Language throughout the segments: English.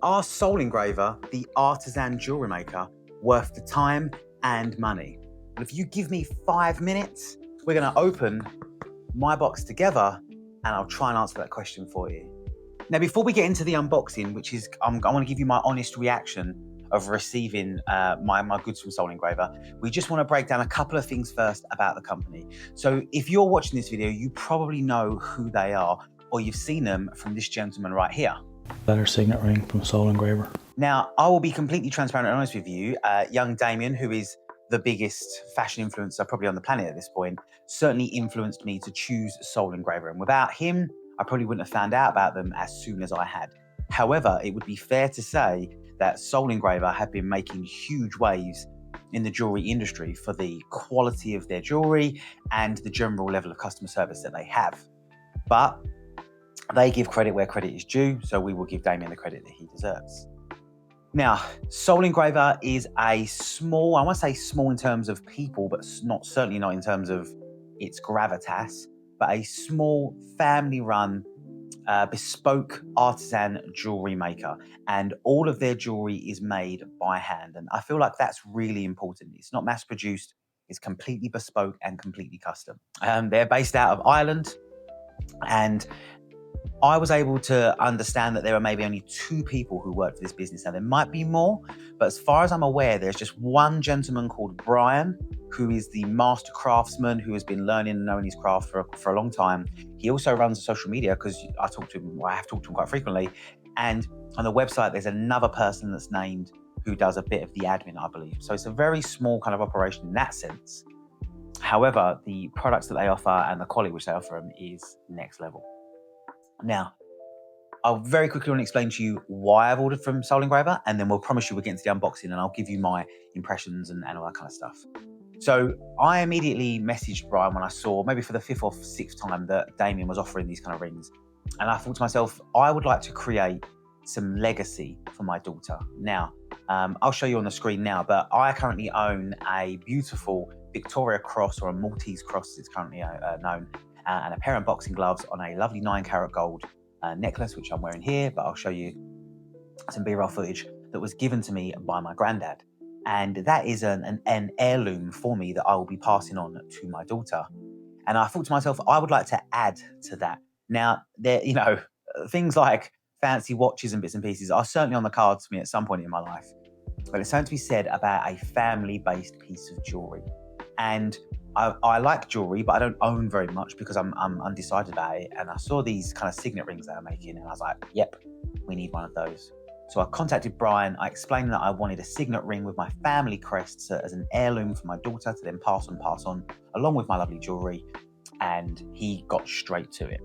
Are Soul Engraver, the artisan jewelry maker, worth the time and money? And if you give me 5 minutes, we're going to open my box together and I'll try and answer that question for you. Now, before we get into the unboxing, which is, I want to give you my honest reaction of receiving my goods from Soul Engraver, we just want to break down a couple of things first about the company. So if you're watching this video, you probably know who they are, or you've seen them from this gentleman right here. Letter signet ring from Soul Engraver. Now, I will be completely transparent and honest with you. Young Damien, who is the biggest fashion influencer probably on the planet at this point, certainly influenced me to choose Soul Engraver. And without him, I probably wouldn't have found out about them as soon as I had. However, it would be fair to say that Soul Engraver have been making huge waves in the jewelry industry for the quality of their jewelry and the general level of customer service that they have. But they give credit where credit is due, so we will give Damien the credit that he deserves. Now, Soul Engraver is a small, I want to say small in terms of people, but certainly not in terms of its gravitas, but a small family-run bespoke artisan jewelry maker, and all of their jewelry is made by hand. And I feel like that's really important. It's not mass produced, it's completely bespoke and completely custom. They're based out of Ireland, and I was able to understand that there are maybe only 2 people who work for this business. Now, there might be more, but as far as I'm aware, there's just one gentleman called Brian, who is the master craftsman, who has been learning and knowing his craft for a long time. He also runs social media, because I have talked to him quite frequently. And on the website, there's another person that's named who does a bit of the admin, I believe. So it's a very small kind of operation in that sense. However, the products that they offer and the quality which they offer them is next level. Now, I'll very quickly want to explain to you why I've ordered from Soul Engraver, and then we'll promise you we'll get into the unboxing and I'll give you my impressions and all that kind of stuff. So I immediately messaged Brian when I saw, maybe for the 5th or 6th time, that Damien was offering these kind of rings. And I thought to myself, I would like to create some legacy for my daughter. Now, I'll show you on the screen now, but I currently own a beautiful Victoria cross, or a Maltese cross as it's currently known, and a pair of boxing gloves on a lovely 9-carat gold necklace, which I'm wearing here, but I'll show you some B-roll footage that was given to me by my granddad. And that is an heirloom for me that I will be passing on to my daughter. And I thought to myself, I would like to add to that. Now, things like fancy watches and bits and pieces are certainly on the cards for me at some point in my life. But it's something to be said about a family-based piece of jewelry. And I like jewelry, but I don't own very much because I'm undecided about it. And I saw these kind of signet rings that I'm making, and I was like, yep, we need one of those. So I contacted Brian. I explained that I wanted a signet ring with my family crest as an heirloom for my daughter to then pass on, along with my lovely jewelry. And he got straight to it.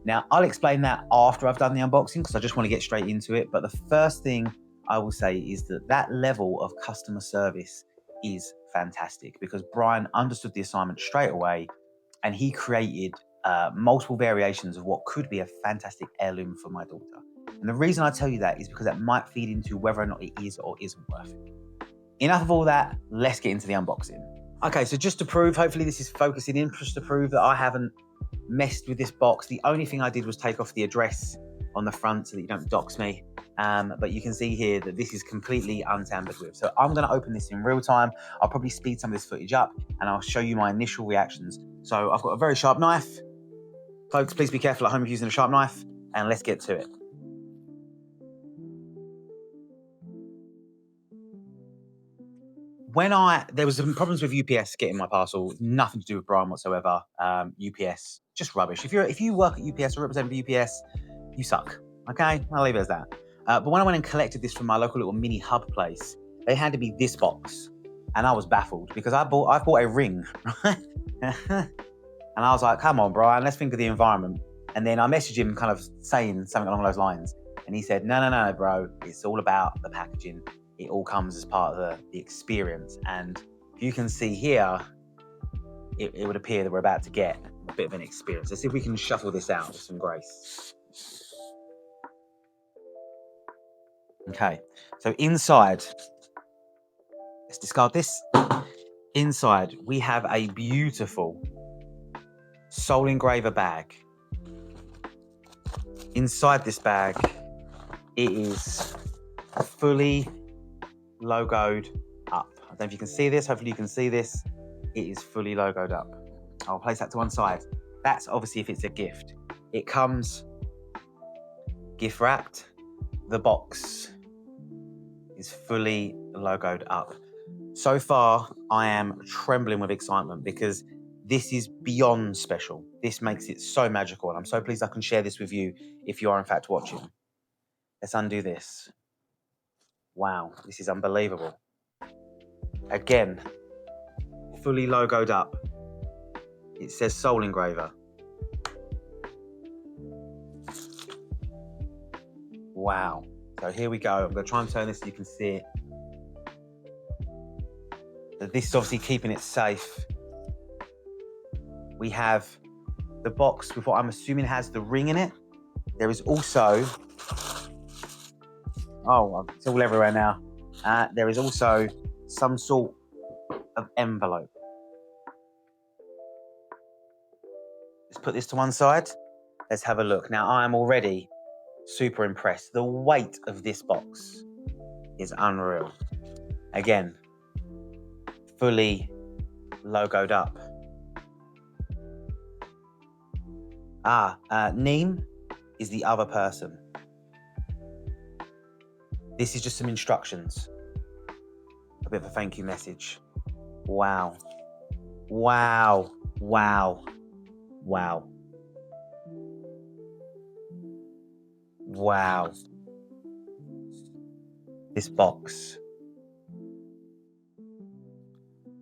Now, I'll explain that after I've done the unboxing, because I just want to get straight into it. But the first thing I will say is that level of customer service is fantastic, because Brian understood the assignment straight away, and he created multiple variations of what could be a fantastic heirloom for my daughter. And the reason I tell you that is because that might feed into whether or not it is or isn't worth it. Enough of all that, let's get into the unboxing. Okay, so just to prove, hopefully this is focusing in, just to prove that I haven't messed with this box, the only thing I did was take off the address on the front so that you don't dox me. But you can see here that this is completely untampered with. So I'm going to open this in real time. I'll probably speed some of this footage up and I'll show you my initial reactions. So I've got a very sharp knife. Folks, please be careful at home if using a sharp knife, and let's get to it. There was some problems with UPS getting my parcel, nothing to do with Brian whatsoever. UPS, just rubbish. If you work at UPS or represent for UPS, you suck. Okay, I'll leave it as that. But when I went and collected this from my local little mini hub place, they handed me this box, and I was baffled because I bought a ring, right? And I was like, come on, Brian, let's think of the environment. And then I messaged him kind of saying something along those lines. And he said, no, bro, it's all about the packaging. It all comes as part of the experience. And if you can see here, it would appear that we're about to get a bit of an experience. Let's see if we can shuffle this out with some grace. Okay, so inside, let's discard this. Inside, we have a beautiful Soul Engraver bag. Inside this bag, it is fully logoed up. I don't know if you can see this. Hopefully you can see this. It is fully logoed up. I'll place that to one side. That's obviously if it's a gift. It comes gift wrapped. The box is fully logoed up. So far, I am trembling with excitement because this is beyond special. This makes it so magical, and I'm so pleased I can share this with you if you are in fact watching. Let's undo this. Wow, this is unbelievable. Again, fully logoed up. It says Soul Engraver. Wow. So here we go. I'm going to try and turn this so you can see it. So this is obviously keeping it safe. We have the box with what I'm assuming has the ring in it. There is also, oh, it's all everywhere now. There is also some sort of envelope. Let's put this to one side. Let's have a look. Now, I am already super impressed. The weight of this box is unreal. Again, fully logoed up. Neem is the other person. This is just some instructions. A bit of a thank you message. Wow. Wow. Wow. Wow. Wow. This box.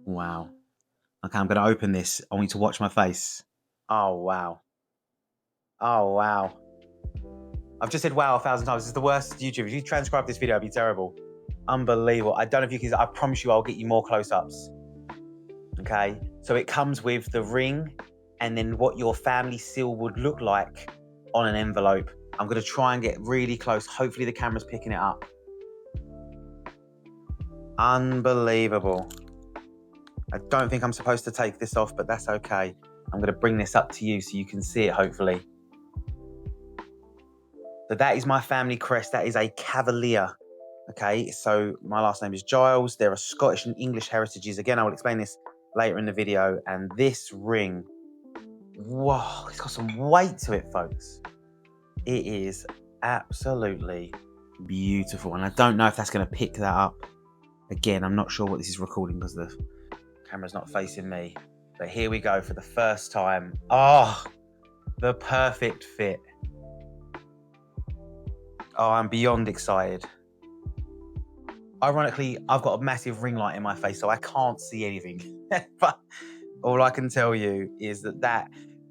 Wow. Okay, I'm going to open this. I want you to watch my face. Oh, wow. Oh, wow. I've just said wow 1,000 times. This is the worst YouTube. If you transcribe this video, it'd be terrible. Unbelievable. I don't know if you can, I promise you I'll get you more close-ups. Okay? So it comes with the ring and then what your family seal would look like on an envelope. I'm going to try and get really close. Hopefully the camera's picking it up. Unbelievable. I don't think I'm supposed to take this off, but that's okay. I'm going to bring this up to you so you can see it, hopefully. So that is my family crest. That is a Cavalier. Okay, so my last name is Giles. There are Scottish and English heritages. Again, I will explain this later in the video. And this ring, whoa, it's got some weight to it, folks. It is absolutely beautiful. And I don't know if that's going to pick that up. Again, I'm not sure what this is recording because the camera's not facing me. But here we go for the first time. Oh, the perfect fit. Oh, I'm beyond excited. Ironically, I've got a massive ring light in my face, so I can't see anything. But all I can tell you is that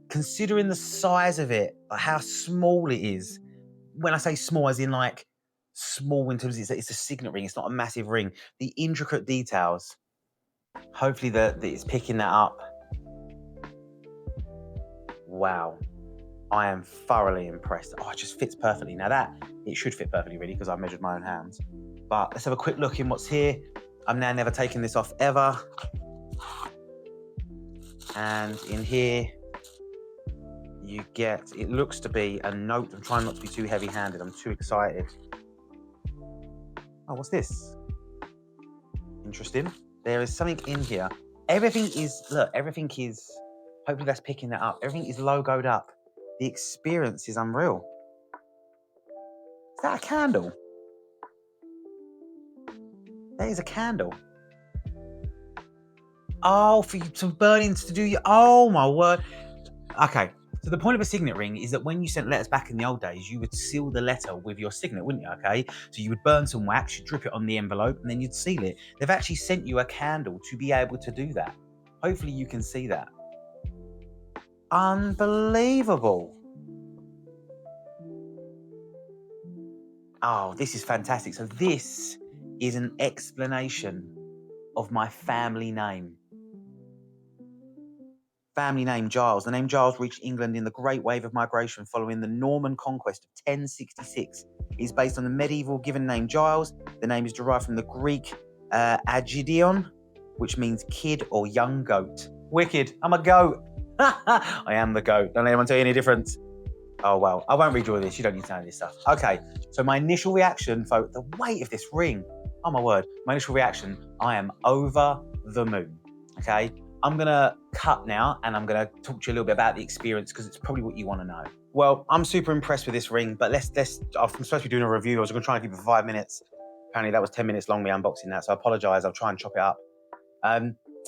considering the size of it, like how small it is, when I say small, as in like small in terms of it's a signet ring, it's not a massive ring. The intricate details, hopefully that it's picking that up. Wow. I am thoroughly impressed. Oh, it just fits perfectly. Now that, it should fit perfectly really because I measured my own hands. But let's have a quick look in what's here. I'm now never taking this off ever. And in here, you get, it looks to be a note. I'm trying not to be too heavy-handed. I'm too excited. Oh, what's this? Interesting. There is something in here. Everything is, look, everything is, hopefully that's picking that up. Everything is logoed up. The experience is unreal. Is that a candle? That is a candle. Oh, for you to burn in to do your, oh my word. Okay, so the point of a signet ring is that when you sent letters back in the old days, you would seal the letter with your signet, wouldn't you, okay? So you would burn some wax, you'd drip it on the envelope, and then you'd seal it. They've actually sent you a candle to be able to do that. Hopefully you can see that. Unbelievable. Oh, this is fantastic. So this is an explanation of my family name. Family name Giles. The name Giles reached England in the Great Wave of Migration following the Norman conquest of 1066. It is based on the medieval given name Giles. The name is derived from the Greek agidion, which means kid or young goat. Wicked. I'm a goat. I am the goat. Don't let anyone tell you any different. Oh, well, I won't read you all this. You don't need to know this stuff. Okay, so my initial reaction, folks, the weight of this ring. Oh, my word. My initial reaction, I am over the moon, okay? I'm going to cut now, and I'm going to talk to you a little bit about the experience because it's probably what you want to know. Well, I'm super impressed with this ring, but I'm supposed to be doing a review. I was going to try and keep it for 5 minutes. Apparently, that was 10 minutes long, me unboxing that, so I apologize. I'll try and chop it up.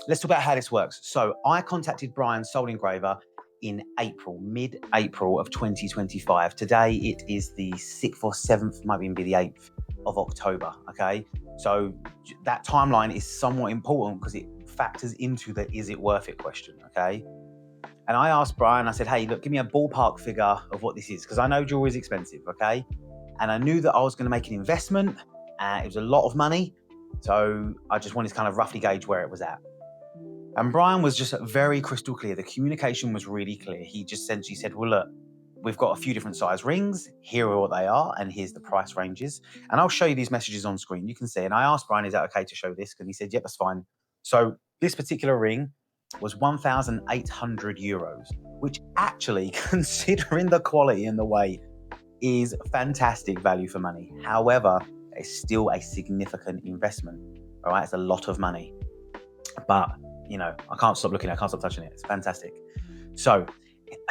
Let's talk about how this works. So I contacted Brian, Soul Engraver, in April, mid-April of 2025. Today, it is the 6th or 7th, might even be the 8th of October, okay? So that timeline is somewhat important because it factors into the is it worth it question, okay? And I asked Brian, I said, hey, look, give me a ballpark figure of what this is, because I know jewelry is expensive, okay? And I knew that I was going to make an investment, and it was a lot of money, so I just wanted to kind of roughly gauge where it was at. And Brian was just very crystal clear. The communication was really clear. He just essentially said, well, look, we've got a few different size rings. Here are what they are, and here's the price ranges. And I'll show you these messages on screen. You can see. And I asked Brian, is that okay to show this? And he said, yep, that's fine. So this particular ring was 1,800 euros, which actually, considering the quality and the weight, is fantastic value for money. However, it's still a significant investment. All right, it's a lot of money. But you know, I can't stop looking, I can't stop touching it. It's fantastic. So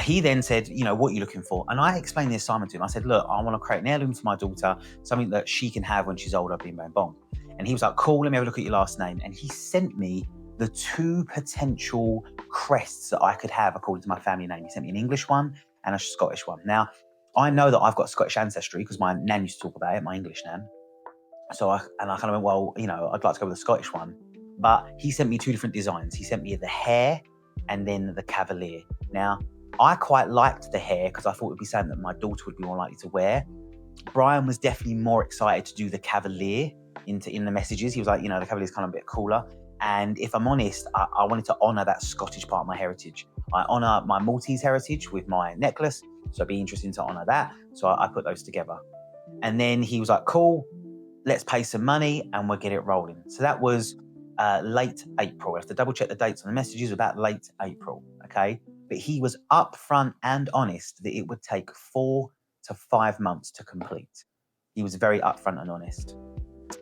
he then said, you know, what are you looking for? And I explained the assignment to him. I said, look, I want to create an heirloom for my daughter, something that she can have when she's older, bing, bang, bong. And he was like, cool, let me have a look at your last name. And he sent me the 2 potential crests that I could have according to my family name. He sent me an English one and a Scottish one. Now, I know that I've got Scottish ancestry because my nan used to talk about it, my English nan. So I kind of went, well, you know, I'd like to go with the Scottish one. But he sent me 2 different designs. He sent me the hair and then the cavalier. Now, I quite liked the hair because I thought it would be something that my daughter would be more likely to wear. Brian was definitely more excited to do the cavalier in the messages. He was like, you know, the cavalier is kind of a bit cooler. And if I'm honest, I wanted to honor that Scottish part of my heritage. I honor my Maltese heritage with my necklace. So it'd be interesting to honor that. So I put those together. And then he was like, cool, let's pay some money and we'll get it rolling. So that was late April. I have to double check the dates on the messages, about late April, okay? But he was upfront and honest that it would take 4 to 5 months to complete. He was very upfront and honest.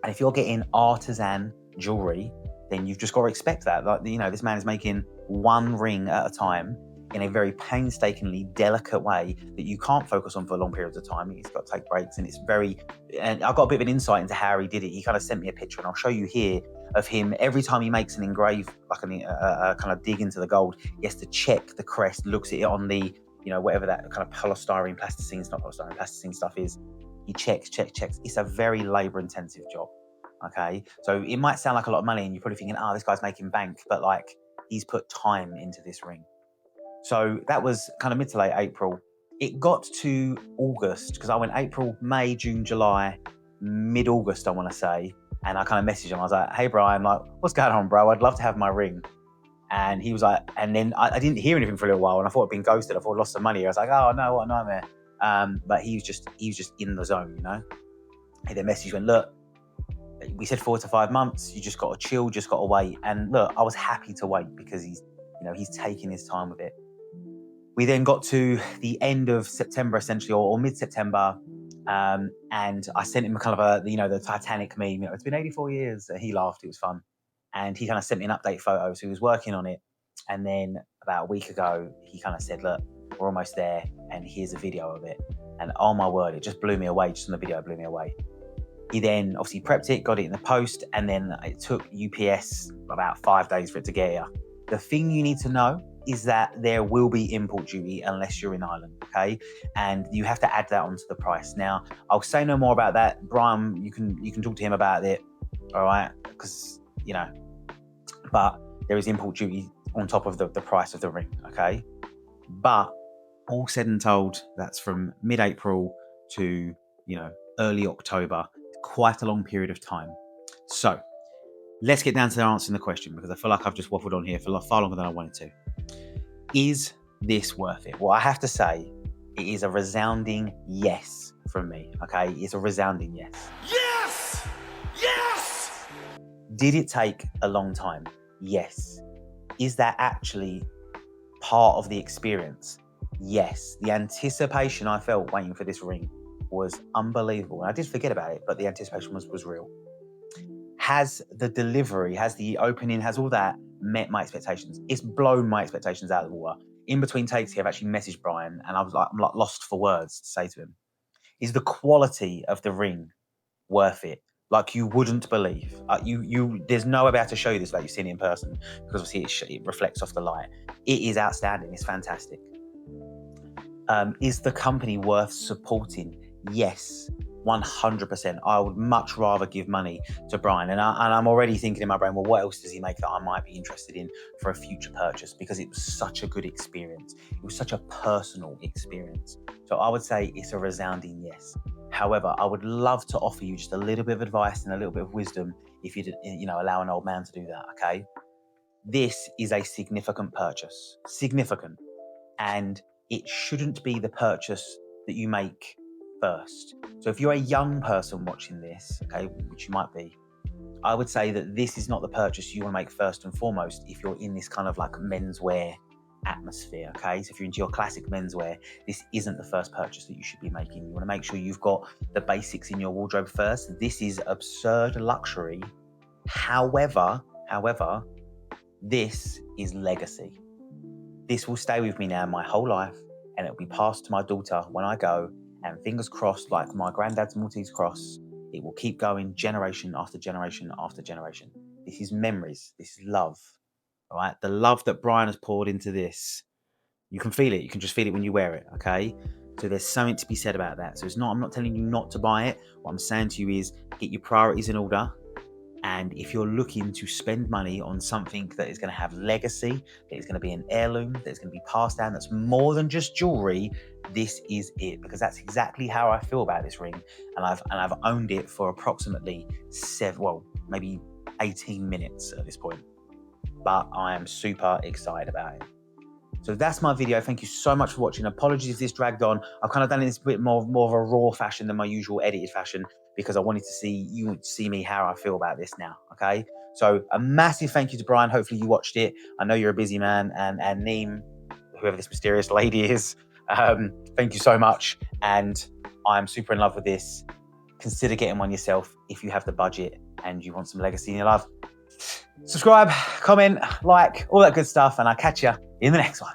And if you're getting artisan jewelry, then you've just got to expect that. Like, you know, this man is making one ring at a time in a very painstakingly delicate way that you can't focus on for long periods of time. He's got to take breaks, and and I've got a bit of an insight into how he did it. He kind of sent me a picture, and I'll show you here of him. Every time he makes an engrave, like a kind of dig into the gold, he has to check the crest, looks at it on the, you know, whatever that kind of polystyrene, plasticine, it's not polystyrene, plasticine stuff is. He checks. It's a very labor-intensive job, okay? So it might sound like a lot of money, and you're probably thinking, oh, this guy's making bank, but like, he's put time into this ring. So that was kind of mid to late April. It got to August, because I went April, May, June, July, mid-August, I want to say. And I kind of messaged him. I was like, hey, Brian, like, what's going on, bro? I'd love to have my ring. And he was like, and then I didn't hear anything for a little while, and I thought I'd been ghosted. I thought I'd lost some money. I was like, oh no, what a nightmare. But he was just in the zone, you know? He then messaged went, look, we said 4 to 5 months. You just got to chill, just got to wait. And look, I was happy to wait because he's taking his time with it. We then got to the end of September, essentially, or mid-September, and I sent him kind of the Titanic meme. You know, it's been 84 years. He laughed. It was fun, and he kind of sent me an update photo. So he was working on it, and then about a week ago, he kind of said, "Look, we're almost there, and here's a video of it." And oh my word, it just blew me away. Just on the video, it blew me away. He then obviously prepped it, got it in the post, and then it took UPS about 5 days for it to get here. The thing you need to know is that there will be import duty unless you're in Ireland, okay? And you have to add that onto the price. Now, I'll say no more about that. Brian, you can talk to him about it, all right? Because, you know, but there is import duty on top of the price of the ring, okay? But all said and told, that's from mid-April to, you know, early October, quite a long period of time. So let's get down to answering the question, because I feel like I've just waffled on here for far longer than I wanted to. Is this worth it? Well, I have to say, it is a resounding yes from me, okay? It's a resounding yes. Yes! Yes! Did it take a long time? Yes. Is that actually part of the experience? yes, the anticipation I felt waiting for this ring was unbelievable. And I did forget about it, but the anticipation was real. Has the delivery, has the opening, has all that met my expectations? It's blown my expectations out of the water. In between takes here, I've actually messaged Brian and I'm like lost for words to say to him. Is the quality of the ring worth it? Like you wouldn't believe. There's no way about to show you this like you've seen it in person because obviously it reflects off the light. It is outstanding. It's fantastic. Is the company worth supporting? Yes, 100%. I would much rather give money to Brian. And I'm already thinking in my brain, well, what else does he make that I might be interested in for a future purchase? Because it was such a good experience. It was such a personal experience. So I would say it's a resounding yes. However, I would love to offer you just a little bit of advice and a little bit of wisdom if you allow an old man to do that, okay? This is a significant purchase. Significant. And it shouldn't be the purchase that you make first. So if you're a young person watching this, okay, which you might be, I would say that this is not the purchase you want to make first and foremost if you're in this kind of like menswear atmosphere, okay? So if you're into your classic menswear, this isn't the first purchase that you should be making. You want to make sure you've got the basics in your wardrobe first. This is absurd luxury. However, this is legacy. This will stay with me now my whole life and it'll be passed to my daughter when I go, and fingers crossed, like my granddad's Maltese cross, it will keep going generation after generation after generation. This is memories. This is love, all right? The love that Brian has poured into this, you can feel it. You can just feel it when you wear it, okay? So there's something to be said about that. So I'm not telling you not to buy it. What I'm saying to you is get your priorities in order. And if you're looking to spend money on something that is going to have legacy, that is going to be an heirloom, that's going to be passed down, that's more than just jewelry, this is it. Because that's exactly how I feel about this ring. And I've owned it for approximately maybe 18 minutes at this point. But I am super excited about it. So that's my video. Thank you so much for watching. Apologies if this dragged on. I've kind of done it in a bit more of a raw fashion than my usual edited fashion because I wanted to see me how I feel about this now, okay? So a massive thank you to Brian. Hopefully you watched it. I know you're a busy man, and Neem, whoever this mysterious lady is, thank you so much. And I'm super in love with this. Consider getting one yourself if you have the budget and you want some legacy in your life. Subscribe, comment, like, all that good stuff, and I'll catch you in the next one.